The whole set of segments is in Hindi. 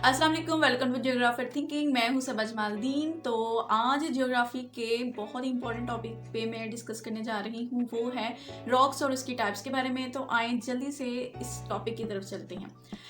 अस्सलाम वालेकुम, वेलकम टू जियोग्राफर थिंकिंग। मैं हूं सबज मालदीन। तो आज जियोग्राफी के बहुत ही इंपॉर्टेंट टॉपिक पे मैं डिस्कस करने जा रही हूं, वो है रॉक्स और उसकी टाइप्स के बारे में। तो आए जल्दी से इस टॉपिक की तरफ चलते हैं।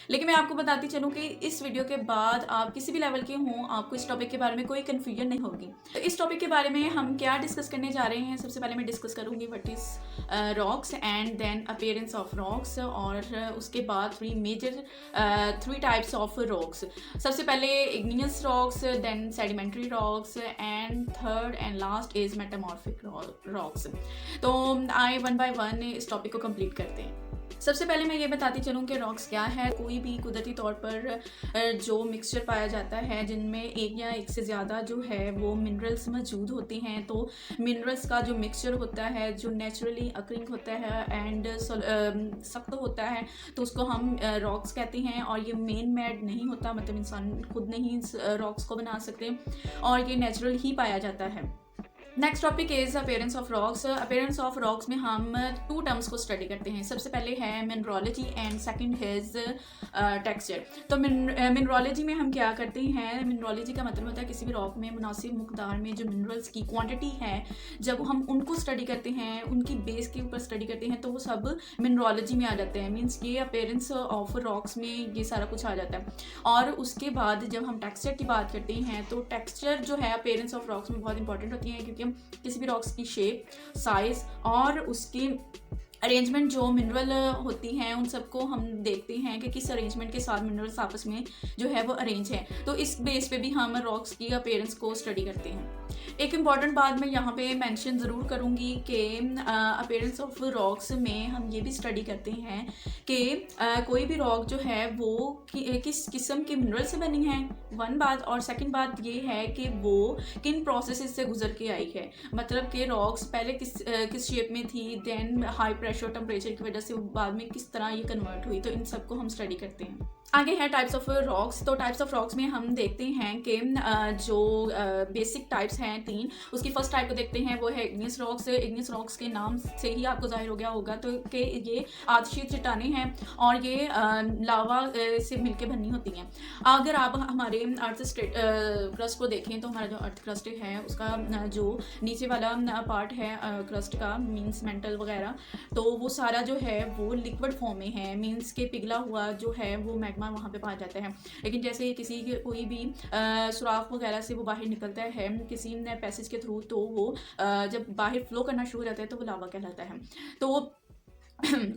लेकिन मैं आपको बताती चलूं कि इस वीडियो के बाद आप किसी भी लेवल के हों, आपको इस टॉपिक के बारे में कोई कन्फ्यूजन नहीं होगी। तो इस टॉपिक के बारे में हम क्या डिस्कस करने जा रहे हैं, सबसे पहले मैं डिस्कस करूंगी what is rocks and then appearance of rocks, और उसके बाद थ्री टाइप्स ऑफ रॉक्स। सबसे पहले igneous rocks, then sedimentary rocks, and third and last is metamorphic rocks. तो आए वन बाय वन इस टॉपिक को कंप्लीट करते हैं। सबसे पहले मैं ये बताती चलूँ कि रॉक्स क्या है। कोई भी कुदरती तौर पर जो मिक्सचर पाया जाता है जिनमें एक या एक से ज़्यादा जो है वो मिनरल्स मौजूद होते हैं। तो मिनरल्स का जो मिक्सचर होता है, जो नेचुरली अकरिंग होता है एंड सख्त होता है, तो उसको हम रॉक्स कहते हैं। और ये मेन मेड नहीं होता, मतलब इंसान खुद नहीं रॉक्स को बना सकते, और ये नेचुरल ही पाया जाता है। Next topic is appearance of rocks. Appearance of rocks में हम टू टर्म्स को स्टडी करते हैं। सबसे पहले है mineralogy and second is texture. तो मिनरोलॉजी में हम क्या करते हैं, मिनरोलॉजी का मतलब होता है किसी भी रॉक में मुनासिब मकदार में जो मिनरल्स की क्वांटिटी है, जब हम उनको स्टडी करते हैं, उनकी बेस के ऊपर स्टडी करते हैं, तो वो सब मिनरोलॉजी में आ जाते हैं। मीन्स ये अपीयरेंस ऑफ रॉक्स में ये सारा कुछ आ जाता है। और उसके बाद जब हम टेक्सचर की बात करते हैं, तो टेक्सचर जो है अपीयरेंस ऑफ रॉक्स में बहुत इंपॉर्टेंट होती है, क्योंकि किसी भी रॉक्स की शेप, साइज और उसकी अरेंजमेंट जो मिनरल होती हैं, उन सबको हम देखते हैं कि किस अरेंजमेंट के साथ मिनरल्स आपस में जो है वो अरेंज है। तो इस बेस पे भी हम रॉक्स की अपीयरेंस को स्टडी करते हैं। एक इम्पॉर्टेंट बात मैं यहाँ पे मेंशन ज़रूर करूँगी कि अपीयरेंस ऑफ रॉक्स में हम ये भी स्टडी करते हैं कि कोई भी रॉक जो है वो किस किस्म के मिनरल से बनी है, वन बात। और सेकंड बात ये है कि वो किन प्रोसेसेस से गुजर के आई है, मतलब कि रॉक्स पहले किस शेप में थी, देन हाई प्रेशर टेम्परेचर की वजह से बाद में किस तरह ये कन्वर्ट हुई। तो इन सबको हम स्टडी करते हैं। आगे है टाइप्स ऑफ रॉक्स। तो टाइप्स ऑफ रॉक्स में हम देखते हैं कि जो बेसिक टाइप्स हैं तीन, उसकी फर्स्ट टाइप को देखते हैं, वो है इग्नियस रॉक्स। इग्नियस रॉक्स के नाम से ही आपको जाहिर हो गया होगा तो कि ये आतशी चट्टानें हैं और ये लावा से मिलके बनी होती हैं। अगर आप हमारे अर्थ क्रस्ट को देखें, तो हमारा जो अर्थ क्रस्ट है उसका जो नीचे वाला पार्ट है क्रस्ट का, मीन्स मेंटल वगैरह, तो वो सारा जो है वो लिक्विड फॉर्म में है, मीन्स के पिघला हुआ जो है वो मैग्मा वहाँ पे पाया जाता है। लेकिन जैसे किसी कोई भी सुराख वगैरह से वो बाहर निकलता है किसी पैसेज के थ्रू, तो वो जब बाहर फ्लो करना शुरू हो जाता है तो वो लावा कहलाता है। तो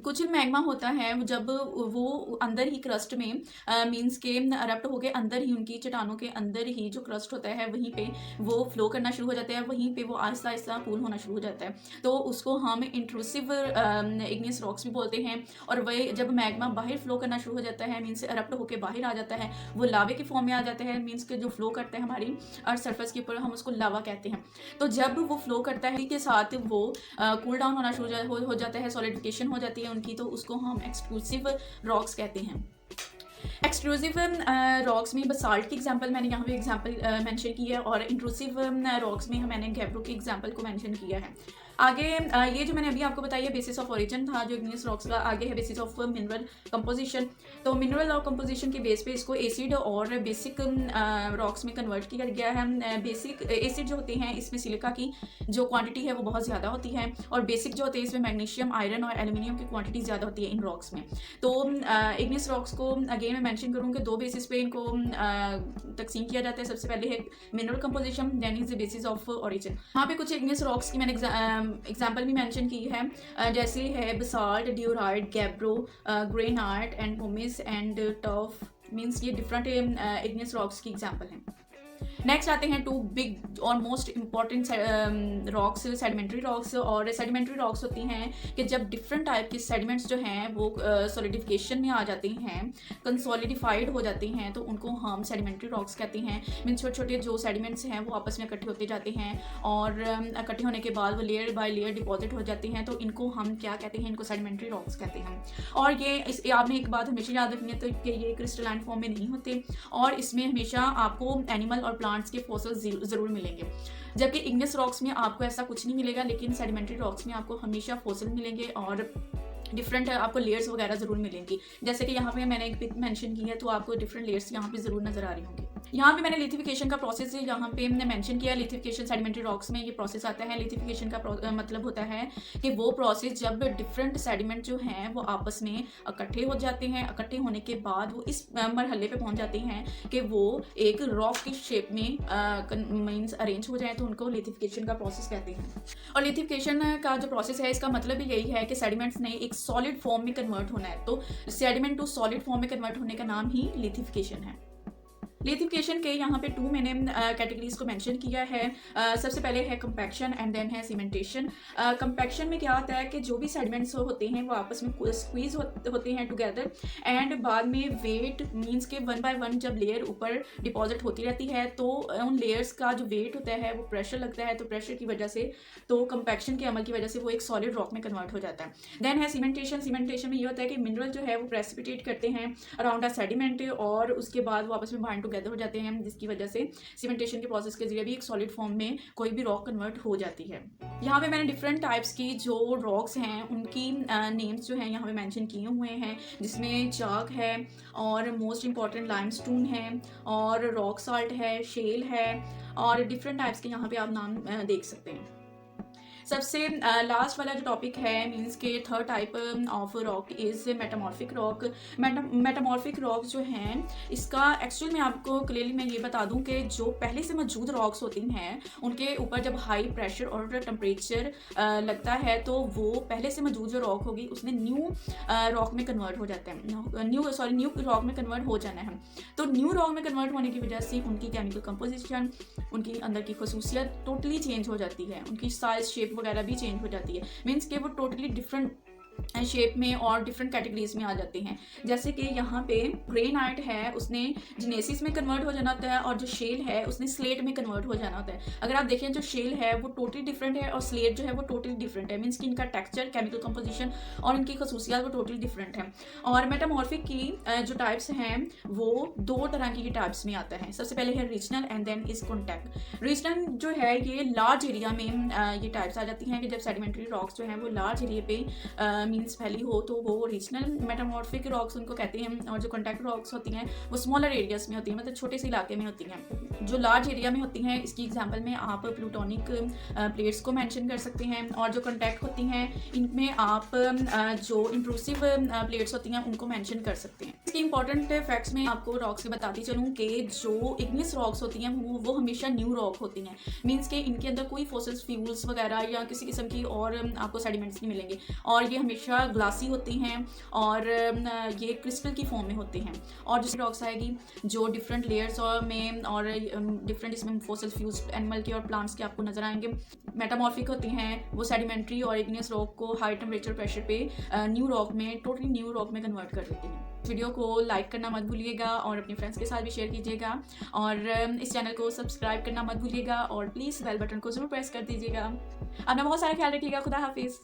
कुछ मैग्मा होता है जब वो अंदर ही क्रस्ट में मीन्स के अरप्ट होके अंदर ही उनकी चट्टानों के अंदर ही जो क्रस्ट होता है वहीं पे वो फ्लो करना शुरू हो जाता है, वहीं पे वो आहिस्ता आहिस्ता कूल होना शुरू हो जाता है। तो उसको हम इंट्रूसिव इग्नियस रॉक्स भी बोलते हैं। और वही जब मैग्मा बाहर फ्लो करना शुरू हो जाता है, मीन्स अरप्ट होके बाहर आ जाता है, वो लावे के फॉर्म में आ जाता है, मीन्स के जो फ्लो करता है हमारी अर्थ सर्फेस के ऊपर, हम उसको लावा कहते हैं। तो जब वो फ्लो करता है के साथ वो कूल डाउन होना शुरू हो जाता है, सॉलिडिफिकेशन हो जाती है उनकी, तो उसको हम एक्सक्लूसिव रॉक्स कहते हैं। एक्सक्लूसिव रॉक्स में बसाल्ट की एग्जांपल मैंने यहाँ पे एग्जांपल मेंशन की है, और इंट्रूसिव रॉक्स में मैंने गैब्रो की एग्जांपल को मेंशन किया है। आगे ये जो मैंने अभी आपको बताया है बेसिस ऑफ ओरिजिन था जो इग्नियस रॉक्स का। आगे है बेसिस ऑफ मिनरल कंपोजिशन। तो मिनरल और कंपोजिशन के बेस पे इसको एसिड और बेसिक रॉक्स में कन्वर्ट किया गया है। बेसिक एसिड जो होते हैं इसमें सिलिका की जो क्वांटिटी है वो बहुत ज़्यादा होती है, और बेसिक जो होते हैं इसमें मैग्नीशियम, आयरन और एल्यूमिनियम की क्वांटिटी ज़्यादा होती है इन रॉक्स में। तो इग्नियस रॉक्स को अगेन मैं मेंशन करूँ कि दो बेसिस पे इनको तकसीम किया जाता है। सबसे पहले है mineral composition, then is the basis of origin. यहाँ पे कुछ इग्नियस रॉक्स की मैंने एग्जाम्पल भी मेंशन की है, जैसे है basalt, diorite, gabbro, granite and pumice and tuff. Means ये डिफरेंट इग्नियस रॉक्स की एग्जाम्पल हैं। नेक्स्ट आते हैं टू बिग और most important rocks, sedimentary rocks. और सेडिमेंट्री रॉक्स होती हैं कि जब डिफरेंट टाइप के सेडिमेंट्स जो हैं वो सॉलिडिफिकेशन में आ जाते हैं, कंसोलिडिफाइड हो जाते हैं, तो उनको हम सेडिमेंट्री रॉक्स कहते हैं। मीन छोटे छोटे जो सेडिमेंट्स हैं वो आपस में इकट्ठे होते जाते हैं, और इकट्ठे होने के बाद वो लेयर बाय लेयर डिपॉजिट हो जाते हैं, तो इनको हम क्या कहते हैं, इनको सेडिमेंट्री रॉक्स कहते हैं। और ये आपने एक बात हमेशा याद रखनी है, तो कि ये क्रिस्टलाइन फॉर्म में नहीं होते, और इसमें हमेशा आपको एनिमल और प्लांट्स के फॉसिल्स जरूर मिलेंगे। जबकि इग्नियस रॉक्स में आपको ऐसा कुछ नहीं मिलेगा, लेकिन सेडिमेंट्री रॉक्स में आपको हमेशा फॉसिल मिलेंगे और डिफरेंट आपको लेयर्स वगैरह ज़रूर मिलेंगी। जैसे कि यहाँ पे मैंने एक पिक मेंशन की है, तो आपको डिफरेंट लेयर्स यहाँ पे ज़रूर नज़र आ रही होंगी। यहाँ पे मैंने लिथिफिकेशन का प्रोसेस यहाँ पे मैंने मेंशन किया। लिथिफिकेशन सेडिमेंट्री रॉक्स में ये प्रोसेस आता है। लिथिफिकेशन का मतलब होता है कि वो प्रोसेस जब डिफरेंट सेडिमेंट जो हैं वो आपस में इकट्ठे हो जाते हैं। इकट्ठे होने के बाद वो इस मरहले पे पहुंच जाते हैं कि वो एक रॉक की शेप में मीन्स अरेंज हो जाए, तो उनको लिथिफिकेशन का प्रोसेस कहते हैं। और लिथिफिकेशन का जो प्रोसेस है, इसका मतलब भी यही है कि सेडिमेंट्स ने एक सॉलिड फॉर्म में कन्वर्ट होना है। तो सेडिमेंट टू सॉलिड फॉर्म में कन्वर्ट होने का नाम ही लिथिफिकेशन है। लिथिफिकेशन के यहाँ पे 2 मैंने कैटेगरीज को मेंशन किया है। सबसे पहले है कंपैक्शन एंड देन है सीमेंटेशन। कंपैक्शन में क्या होता है कि जो भी सेडिमेंट्स होते हैं वो आपस में स्क्वीज होते हैं टुगेदर, एंड बाद में वेट मींस के 1 बाय 1 जब लेयर ऊपर डिपॉजिट होती रहती है तो उन लेयर्स का जो वेट होता है वो प्रेशर लगता है, तो प्रेशर की वजह से, तो कंपैक्शन के अमल की वजह से वो एक सॉलिड रॉक में कन्वर्ट हो जाता है। देन है सीमेंटेशन। सीमेंटेशन में ये होता है कि मिनरल जो है वो प्रेसिपिटेट करते हैं अराउंड अ सेडिमेंट, और उसके बाद वो आपस में बाइंड टुगेदर हो जाते हैं, जिसकी वजह से सीमेंटेशन के प्रोसेस के जरिए भी एक सॉलिड फॉर्म में कोई भी रॉक कन्वर्ट हो जाती है। यहाँ पे मैंने डिफरेंट टाइप्स की जो रॉक्स हैं उनकी नेम्स जो हैं यहाँ पे मेंशन किए हुए हैं, जिसमें चाक है और मोस्ट इंपॉर्टेंट लाइमस्टोन है और रॉक साल्ट है, शेल है, और डिफरेंट टाइप्स के यहाँ पे आप नाम देख सकते हैं। सबसे लास्ट वाला जो टॉपिक है मींस के third type of rock is metamorphic rock. Metamorphic rock जो हैं इसका एक्चुअल में आपको क्लियरली मैं ये बता दूं कि जो पहले से मौजूद रॉक्स होती हैं उनके ऊपर जब हाई प्रेशर और टेम्परेचर लगता है तो वो पहले से मौजूद जो रॉक होगी उसमें न्यू रॉक में कन्वर्ट हो जाता है, न्यू रॉक में कन्वर्ट हो जाना है। तो न्यू रॉक में कन्वर्ट होने की वजह से उनकी केमिकल कंपोजिशन, उनकी अंदर की खसूसियत टोटली चेंज हो जाती है, उनकी साइज शेप वगैरह भी चेंज हो जाती है। मीन्स कि वो टोटली डिफरेंट शेप में और डिफरेंट कैटेगरीज में आ जाते हैं। जैसे कि यहाँ पे ग्रेनाइट है उसने जिनेसिस में कन्वर्ट हो जाना होता है, और जो शेल है उसने स्लेट में कन्वर्ट हो जाना होता है। अगर आप देखें जो शेल है वो टोटली डिफरेंट है और स्लेट जो है वो टोटली डिफरेंट है। मीन्स कि इनका टेक्सचर, केमिकल कंपोजिशन और इनकी खसूसियात वो टोटली डिफरेंट है। और मेटामॉर्फिक की जो टाइप्स हैं वो 2 तरह की टाइप्स में आता है। सबसे पहले है regional and then is contact. Regional जो है ये लार्ज एरिया में ये टाइप्स आ जाती हैं कि जब सेडिमेंट्री रॉक्स जो हैं वो लार्ज एरिया पे मीन्स फैली हो तो वो रीजनल मेटामॉर्फिक रॉक्स उनको कहते हैं। और जो कॉन्टैक्ट रॉक्स होती हैं वो स्मॉलर एरियाज में होती हैं, मतलब छोटे से इलाके में होती हैं। जो लार्ज एरिया में होती हैं इसकी एग्जांपल में आप प्लूटोनिक प्लेट्स को मेंशन कर सकते हैं, और जो कॉन्टैक्ट होती हैं इनमें आप जो इंट्रूसिव प्लेट्स होती हैं उनको मेंशन कर सकते हैं। इसके इंपॉर्टेंट फैक्ट्स में आपको रॉक्स से बताती चलूँ कि जो इग्नियस रॉक्स होती हैं वो हमेशा न्यू रॉक होती हैं। मीन्स के इनके अंदर कोई फॉसिल फ्यूल्स वगैरह या किसी किस्म की और आपको सेडिमेंट्स नहीं मिलेंगे, और ये हमेशा ग्लासी होती हैं और ये क्रिस्टल की फॉर्म में होते हैं। और जिस रॉक्स आएगी जो डिफरेंट लेयर्स में और डिफरेंट इसमें फॉसिल फ्यूल्स एनिमल के और प्लांट्स के आपको नजर आएंगे। मेटामॉर्फिक होती हैं वो सेडिमेंट्री और इग्नियस रॉक को हाई टेम्परेचर प्रेशर पे न्यू रॉक में, टोटली न्यू रॉक में कन्वर्ट कर देती हैं। वीडियो को लाइक करना मत भूलिएगा और अपने फ्रेंड्स के साथ भी शेयर कीजिएगा, और इस चैनल को सब्सक्राइब करना मत भूलिएगा, और प्लीज़ बेल बटन को ज़रूर प्रेस कर दीजिएगा। अपना बहुत सारा ख्याल रखिएगा। खुदा हाफिज़।